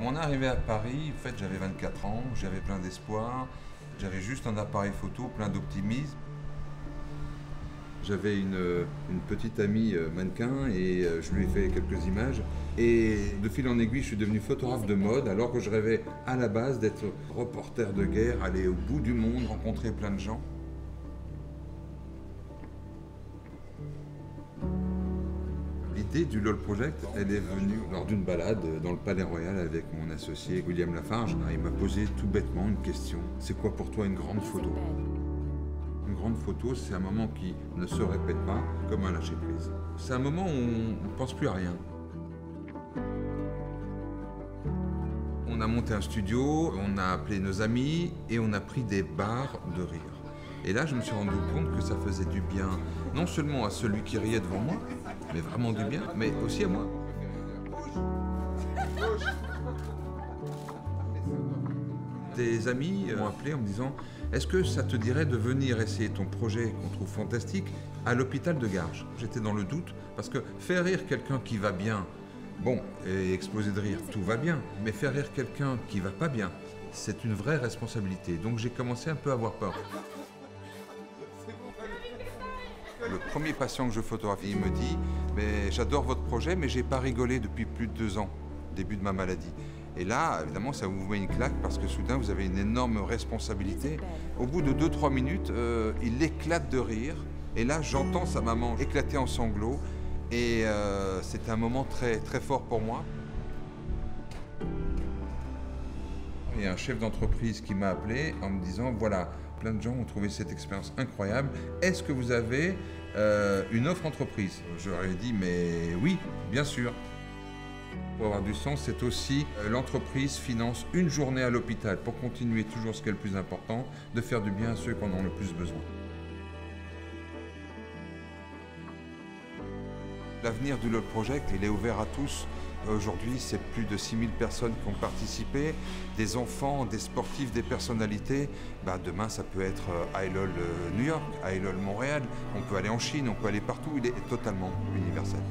On est arrivé à Paris, en fait j'avais 24 ans, j'avais plein d'espoir, j'avais juste un appareil photo, plein d'optimisme. J'avais une petite amie mannequin et je lui ai fait quelques images. Et de fil en aiguille, je suis devenu photographe de mode alors que je rêvais à la base d'être reporter de guerre, aller au bout du monde, rencontrer plein de gens. L'idée du LOL Project, elle est venue lors d'une balade dans le Palais Royal avec mon associé William Lafarge. Il m'a posé tout bêtement une question. C'est quoi pour toi une grande photo ? Une grande photo, c'est un moment qui ne se répète pas, comme un lâcher-prise. C'est un moment où on ne pense plus à rien. On a monté un studio, on a appelé nos amis et on a pris des barres de rire. Et là, je me suis rendu compte que ça faisait du bien, non seulement à celui qui riait devant moi, mais vraiment du bien, mais aussi à moi. Des amis m'ont appelé en me disant « Est-ce que ça te dirait de venir essayer ton projet qu'on trouve fantastique à l'hôpital de Garges ?» J'étais dans le doute parce que faire rire quelqu'un qui va bien, bon, et exploser de rire, tout va bien, mais faire rire quelqu'un qui va pas bien, c'est une vraie responsabilité. Donc j'ai commencé un peu à avoir peur. Le premier patient que je photographie, il me dit « J'adore votre projet, mais j'ai pas rigolé depuis plus de 2 ans, début de ma maladie. » Et là, évidemment, ça vous met une claque parce que soudain, vous avez une énorme responsabilité. Au bout de 2-3 minutes, il éclate de rire. Et là, j'entends sa maman éclater en sanglots. Et c'était un moment très, très fort pour moi. Il y a un chef d'entreprise qui m'a appelé en me disant « Voilà, plein de gens ont trouvé cette expérience incroyable. Est-ce que vous avez une offre entreprise ?» Je leur ai dit « Mais oui, bien sûr. » Pour avoir du sens, c'est aussi l'entreprise finance une journée à l'hôpital pour continuer toujours ce qui est le plus important, de faire du bien à ceux qui en ont le plus besoin. L'avenir du LOL Project, il est ouvert à tous. Aujourd'hui, c'est plus de 6000 personnes qui ont participé, des enfants, des sportifs, des personnalités. Demain, ça peut être iLOL New York, iLOL Montréal, on peut aller en Chine, on peut aller partout, il est totalement universel.